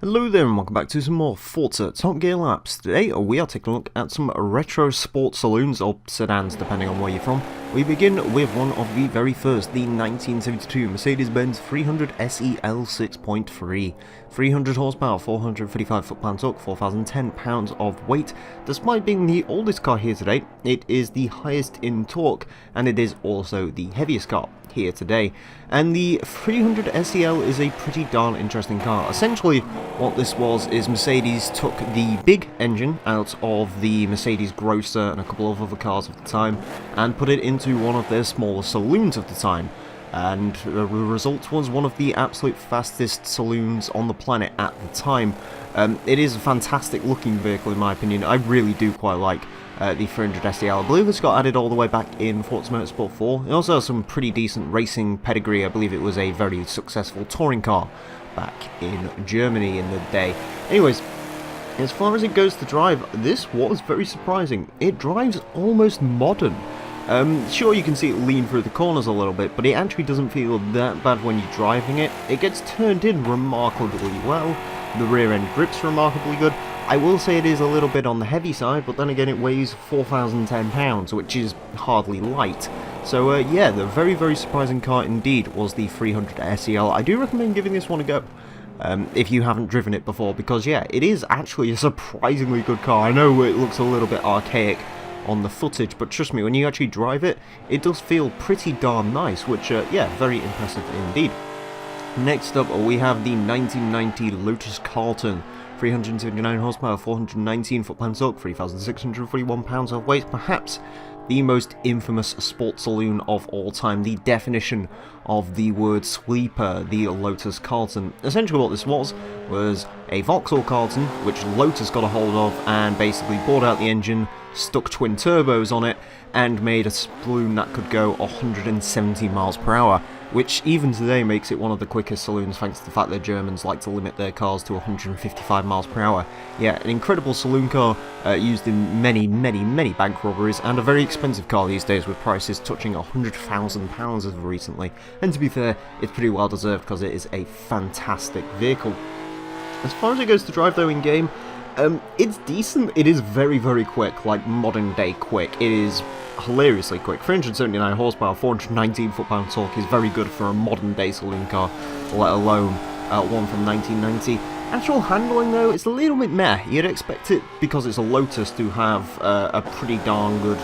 Hello there and welcome back to some more Forza Top Gear laps. Today we are taking a look at some retro sports saloons, or sedans depending on where you're from. We begin with one of the very first, the 1972 Mercedes-Benz 300 SEL 6.3. 300 horsepower, 455 foot-pound torque, 4,010 pounds of weight. Despite being the oldest car here today, it is the highest in torque, and it is also the heaviest car here today. And the 300 SEL is a pretty darn interesting car. Essentially, what this was is Mercedes took the big engine out of the Mercedes Grosser and a couple of other cars of the time and put it into one of their smaller saloons of the time. And the result was one of the absolute fastest saloons on the planet at the time. It is a fantastic looking vehicle in my opinion. I really do quite like the 300 SEL. I believe it's got added all the way back in Forza Motorsport 4. It also has some pretty decent racing pedigree. I believe it was a very successful touring car back in Germany in the day. Anyways, as far as it goes to drive, this was very surprising. It drives almost modern. Sure, you can see it lean through the corners a little bit, but it actually doesn't feel that bad when you're driving it. It gets turned in remarkably well. The rear end grip's remarkably good. I will say it is a little bit on the heavy side, but then again it weighs 4,010 pounds, which is hardly light. So yeah, the very, very surprising car indeed was the 300 SEL. I do recommend giving this one a go. If you haven't driven it before, because yeah, it is actually a surprisingly good car. I know it looks a little bit archaic on the footage, but trust me, when you actually drive it, it does feel pretty darn nice, which yeah, very impressive indeed. Next up, we have the 1990 Lotus Carlton. 379 horsepower, 419 foot-pound torque, 3,641 pounds of weight, perhaps the most infamous sports saloon of all time, the definition of the word sweeper, the Lotus Carlton. Essentially what this was a Vauxhall Carlton, which Lotus got a hold of and basically bored out the engine, stuck twin turbos on it, and made a saloon that could go 170 miles per hour. Which even today makes it one of the quickest saloons thanks to the fact that Germans like to limit their cars to 155 miles per hour. Yeah, an incredible saloon car used in many, many, many bank robberies, and a very expensive car these days with prices touching £100,000 as of recently. And to be fair, it's pretty well deserved because it is a fantastic vehicle. As far as it goes to drive though in game, it's decent. It is very, very quick, like modern day quick. It is hilariously quick. 379 horsepower, 419 foot-pound torque is very good for a modern day saloon car, let alone one from 1990. Actual handling though, it's a little bit meh. You'd expect it, because it's a Lotus, to have a pretty darn good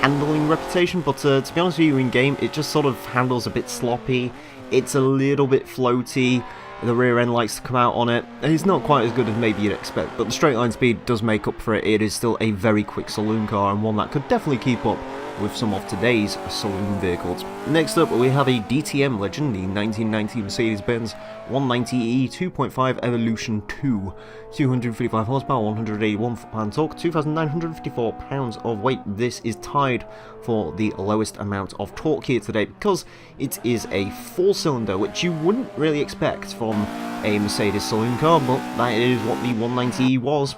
handling reputation, but to be honest with you, in game it just sort of handles a bit sloppy. It's a little bit floaty. The rear end likes to come out on it. It's not quite as good as maybe you'd expect, but the straight line speed does make up for it. It is still a very quick saloon car, and one that could definitely keep up with some of today's saloon vehicles. Next up, we have a DTM legend, the 1990 Mercedes-Benz 190e 2.5 Evolution 2. 255 horsepower, 181 foot-pound torque, 2,954 pounds of weight. This is tied for the lowest amount of torque here today because it is a 4-cylinder, which you wouldn't really expect from a Mercedes saloon car, but that is what the 190e was.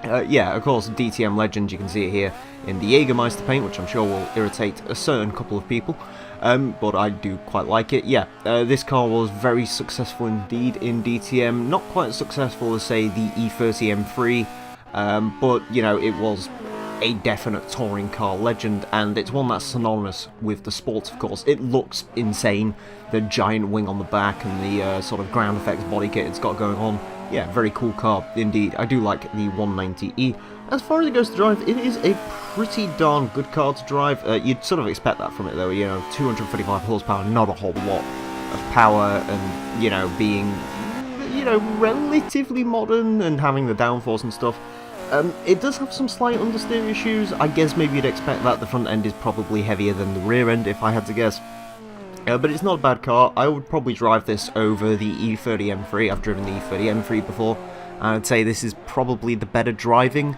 Yeah, of course, DTM legend, you can see it here in the Jägermeister paint, which I'm sure will irritate a certain couple of people, but I do quite like it. Yeah, this car was very successful indeed in DTM, not quite as successful as, say, the E30 M3, but, you know, it was a definite touring car legend, and it's one that's synonymous with the sports, of course. It looks insane, the giant wing on the back and the sort of ground effects body kit it's got going on. Yeah, very cool car indeed. I do like the 190e. As far as it goes to drive, it is a pretty darn good car to drive. You'd sort of expect that from it though, you know, 235 horsepower, not a whole lot of power, and, you know, being, you know, relatively modern and having the downforce and stuff. It does have some slight understeer issues. I guess maybe you'd expect that. The front end is probably heavier than the rear end, if I had to guess. But it's not a bad car. I would probably drive this over the E30 M3. I've driven the E30 M3 before, and I'd say this is probably the better driving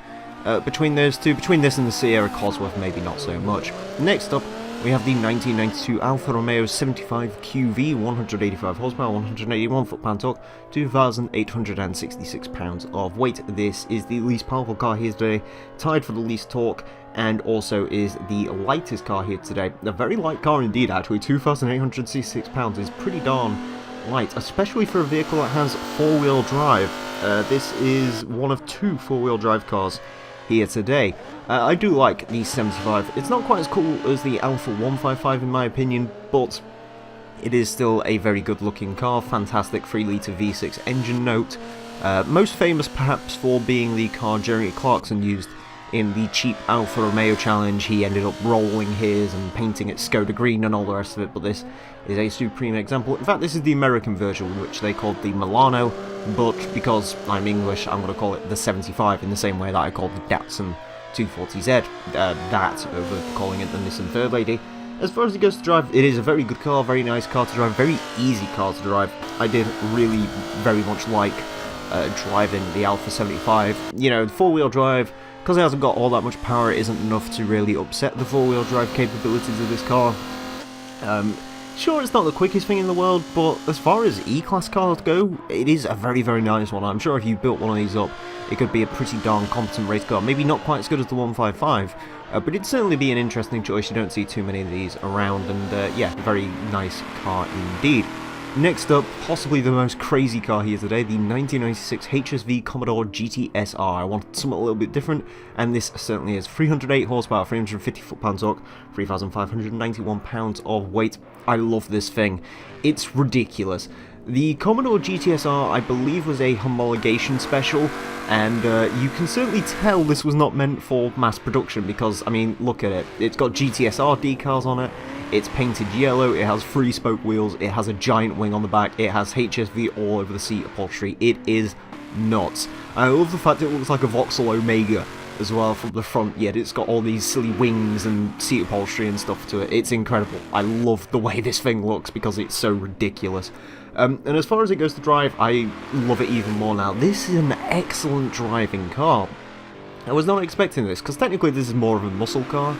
between those two. Between this and the Sierra Cosworth, maybe not so much. Next up, we have the 1992 Alfa Romeo 75 QV, 185 horsepower, 181 foot-pound torque, 2,866 pounds of weight. This is the least powerful car here today, tied for the least torque, and also is the lightest car here today. A very light car indeed, actually. 2,866 pounds is pretty darn light, especially for a vehicle that has four-wheel drive. This is one of two four-wheel drive cars here today. I do like the 75. It's not quite as cool as the Alpha 155 in my opinion, but it is still a very good looking car. Fantastic 3-litre V6 engine note. Most famous perhaps for being the car Jeremy Clarkson used in the cheap Alfa Romeo challenge. He ended up rolling his and painting it Skoda green and all the rest of it, but this is a supreme example. In fact, this is the American version, which they called the Milano, but because I'm English, I'm going to call it the 75 in the same way that I called the Datsun 240Z that over calling it the Nissan Third Lady. As far as it goes to drive, it is a very good car, very nice car to drive, very easy car to drive. I did really very much like driving the Alpha 75. You know, four-wheel drive, because it hasn't got all that much power, it isn't enough to really upset the four-wheel drive capabilities of this car. Sure, it's not the quickest thing in the world, but as far as E-Class cars go, it is a very, very nice one. I'm sure if you built one of these up, it could be a pretty darn competent race car. Maybe not quite as good as the 155, but it'd certainly be an interesting choice. You don't see too many of these around, and yeah, very nice car indeed. Next up, possibly the most crazy car here today, the 1996 HSV Commodore GTS-R. I wanted something a little bit different, and this certainly is. 308 horsepower, 350 foot-pound torque, 3,591 pounds of weight. I love this thing. It's ridiculous. The Commodore GTS-R, I believe, was a homologation special, and you can certainly tell this was not meant for mass production because, I mean, look at it. It's got GTS-R decals on it. It's painted yellow, it has 3-spoke wheels, it has a giant wing on the back, it has HSV all over the seat upholstery. It is nuts. I love the fact it looks like a Vauxhall Omega as well from the front, yet it's got all these silly wings and seat upholstery and stuff to it. It's incredible. I love the way this thing looks because it's so ridiculous. And as far as it goes to drive, I love it even more now. This is an excellent driving car. I was not expecting this, because technically this is more of a muscle car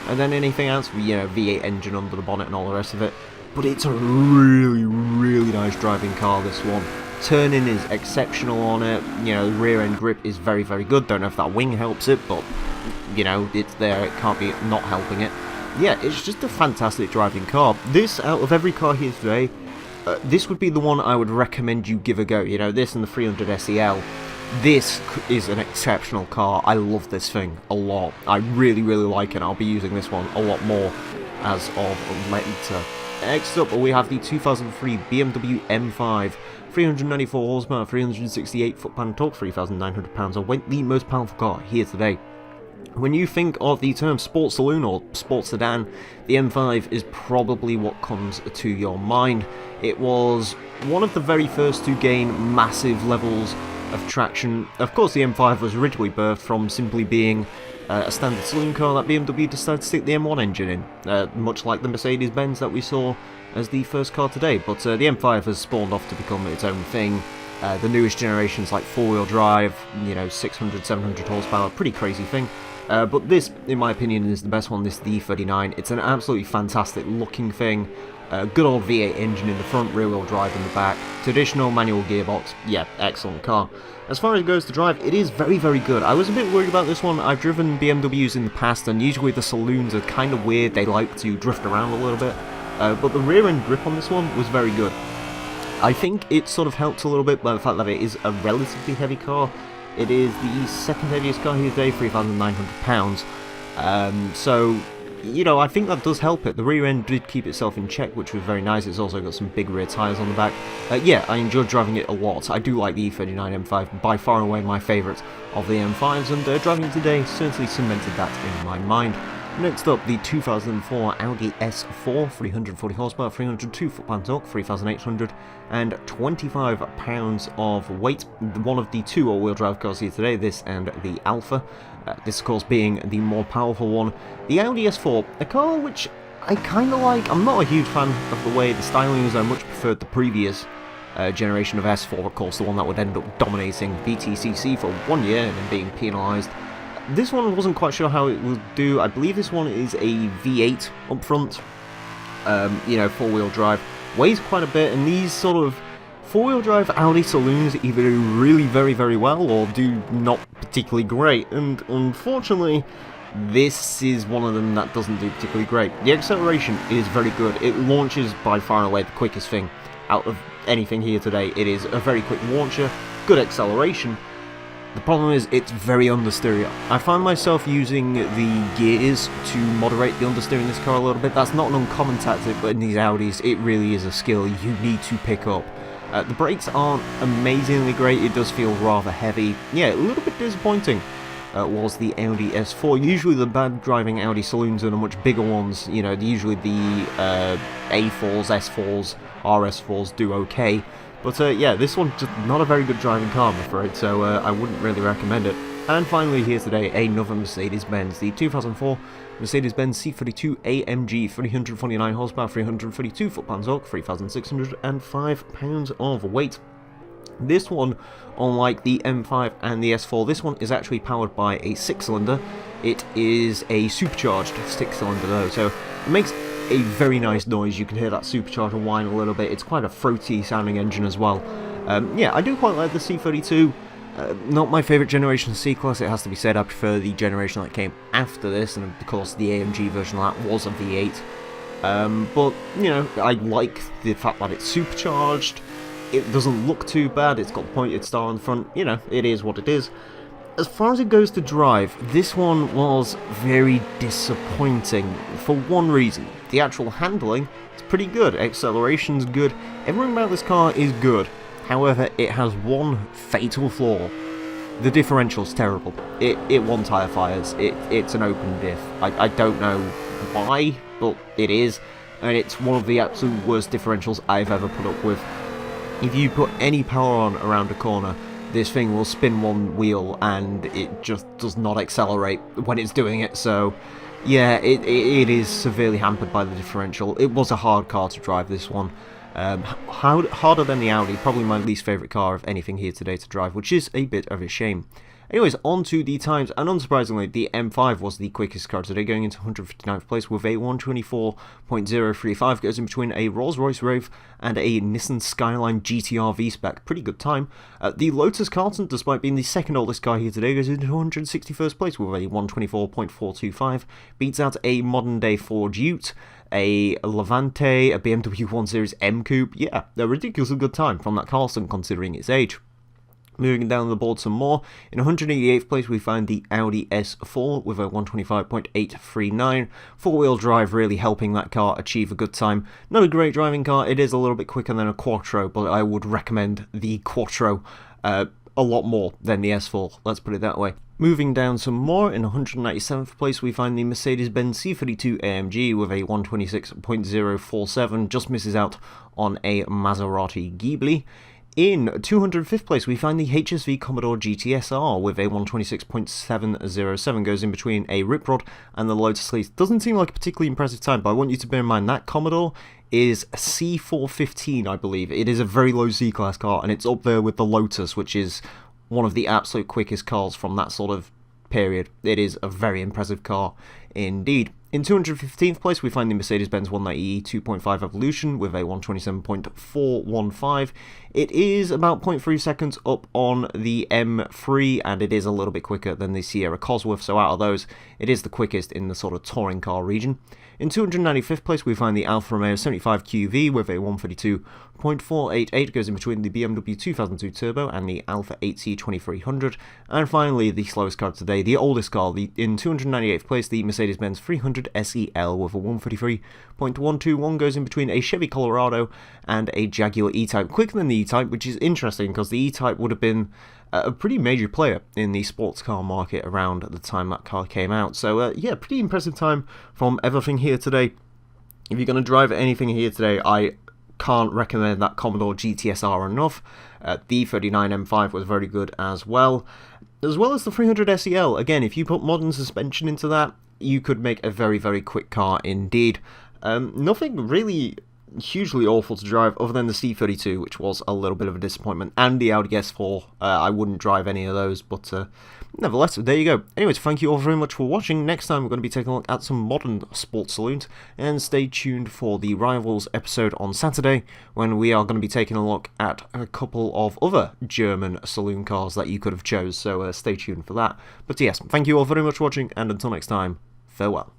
than anything else, you know, V8 engine under the bonnet and all the rest of it, but it's a really, really nice driving car, this one. Turning is exceptional on it, you know, the rear end grip is very, very good. Don't know if that wing helps it, but, you know, it's there, it can't be not helping it. Yeah, it's just a fantastic driving car. This, out of every car here today, this would be the one I would recommend you give a go. You know, this and the 300 SEL. This is an exceptional car. I love this thing a lot. I really, really like it. I'll be using this one a lot more as of later. Next up, we have the 2003 BMW M5. 394 horsepower, 368 foot-pound torque, 3,900 pounds of weight. The most powerful car here today. When you think of the term sports saloon or sports sedan, the M5 is probably what comes to your mind. It was one of the very first to gain massive levels of traction. Of course, the M5 was originally birthed from simply being a standard saloon car that BMW decided to stick the M1 engine in, much like the Mercedes-Benz that we saw as the first car today. But the M5 has spawned off to become its own thing. The newest generations like four-wheel drive, you know, 600, 700 horsepower, pretty crazy thing. But this, in my opinion, is the best one, this D39. It's an absolutely fantastic looking thing. Good old V8 engine in the front, rear-wheel drive in the back. Traditional manual gearbox. Yeah, excellent car. As far as it goes to drive, it is very, very good. I was a bit worried about this one. I've driven BMWs in the past, and usually the saloons are kind of weird. They like to drift around a little bit. But the rear-end grip on this one was very good. I think it sort of helped a little bit by the fact that it is a relatively heavy car. It is the second heaviest car here today, 3,900 pounds. So, you know, I think that does help it. The rear end did keep itself in check, which was very nice. It's also got some big rear tyres on the back. Yeah, I enjoyed driving it a lot. I do like the E39 M5, by far and away my favourite of the M5s, and driving it today certainly cemented that in my mind. Next up, the 2004 Audi S4, 340 horsepower, 302 foot-pound torque, 3,825 pounds of weight. One of the two all-wheel drive cars here today, this and the Alpha. This, of course, being the more powerful one. The Audi S4, a car which I kind of like. I'm not a huge fan of the way the styling is. I much preferred the previous generation of S4, of course, the one that would end up dominating BTCC for 1 year and then being penalised. This one I wasn't quite sure how it would do. I believe this one is a V8 up front, you know, four-wheel drive. Weighs quite a bit, and these sort of four-wheel drive Audi saloons either do really very, very well or do not particularly great, and unfortunately this is one of them that doesn't do particularly great. The acceleration is very good. It launches by far and away the quickest thing out of anything here today. It is a very quick launcher. good acceleration. The problem is it's very understeer. I find myself using the gears to moderate the understeer in this car a little bit. That's not an uncommon tactic, but in these Audis it really is a skill you need to pick up. The brakes aren't amazingly great, it does feel rather heavy. Yeah, a little bit disappointing was the Audi S4. Usually the bad driving Audi Saloons are the much bigger ones. You know, usually the A4s, S4s, RS4s do okay. But yeah, this one's just not a very good driving car, I'm afraid, so I wouldn't really recommend it. And finally here today, another Mercedes-Benz, the 2004 Mercedes-Benz C32 AMG, 349 horsepower, 332 foot-pounds torque, 3,605 pounds of weight. This one, unlike the M5 and the S4, this one is actually powered by a 6-cylinder. It is a supercharged 6-cylinder though, so it makes a very nice noise. You can hear that supercharger whine a little bit. It's quite a throaty sounding engine as well. Yeah, I do quite like the C32. Not my favourite generation C-Class, it has to be said. I prefer the generation that came after this, and of course the AMG version of that was a V8. But, you know, I like the fact that it's supercharged. It doesn't look too bad, it's got the pointed star on the front. You know, it is what it is. As far as it goes to drive, this one was very disappointing for one reason. The actual handling is pretty good, acceleration's good, everything about this car is good. However, it has one fatal flaw. The differential's terrible. It one-tire fires, it's an open diff. I don't know why, but it is, and it's one of the absolute worst differentials I've ever put up with. If you put any power on around a corner, this thing will spin one wheel and it just does not accelerate when it's doing it, so yeah, it is severely hampered by the differential. It was a hard car to drive, this one. Harder than the Audi, probably my least favourite car of anything here today to drive, which is a bit of a shame. Anyways, on to the times, and unsurprisingly, the M5 was the quickest car today, going into 159th place with a 124.035, goes in between a Rolls-Royce Wraith and a Nissan Skyline GT-R V-Spec, pretty good time. The Lotus Carlton, despite being the second oldest car here today, goes into 161st place with a 124.425, beats out a modern-day Ford Ute, a Levante, a BMW 1 Series M Coupe. Yeah, a ridiculously good time from that Carlton considering its age. Moving down the board some more, in 188th place we find the Audi S4 with a 125.839, four-wheel drive really helping that car achieve a good time. Not a great driving car, it is a little bit quicker than a Quattro, but I would recommend the Quattro a lot more than the S4, let's put it that way. Moving down some more, in 197th place we find the Mercedes-Benz C32 AMG with a 126.047, just misses out on a Maserati Ghibli. In 205th place we find the HSV Commodore GTS-R with a 126.707, goes in between a Rip Rod and the Lotus Elise. Doesn't seem like a particularly impressive time, but I want you to bear in mind that Commodore is C415, I believe. It is a very low C-Class car, and it's up there with the Lotus, which is one of the absolute quickest cars from that sort of period. It is a very impressive car indeed. In 215th place we find the Mercedes-Benz 190e 2.5 Evolution with a 127.415. It is about 0.3 seconds up on the M3, and it is a little bit quicker than the Sierra Cosworth, so out of those it is the quickest in the sort of touring car region. In 295th place we find the Alfa Romeo 75 QV with a 132.488, goes in between the BMW 2002 Turbo and the Alfa 8C 2300. And finally, the slowest car today, the oldest car, in 298th place, the Mercedes-Benz 300 SEL with a 133.121, goes in between a Chevy Colorado and a Jaguar E-Type, quicker than the E-Type, which is interesting because the E-Type would have been a pretty major player in the sports car market around the time that car came out. So yeah, pretty impressive time from everything here today. If you're going to drive anything here today, I can't recommend that Commodore GTS-R enough. The 39 M5 was very good as well as the 300 SEL. Again, if you put modern suspension into that, you could make a very, very quick car indeed. Nothing really hugely awful to drive other than the C32, which was a little bit of a disappointment, and the Audi S4. I wouldn't drive any of those, but nevertheless, there you go. Anyways, thank you all very much for watching. Next time we're going to be taking a look at some modern sports saloons, and stay tuned for the Rivals episode on Saturday, when we are going to be taking a look at a couple of other German saloon cars that you could have chose, so stay tuned for that. But yes, thank you all very much for watching, and until next time, farewell.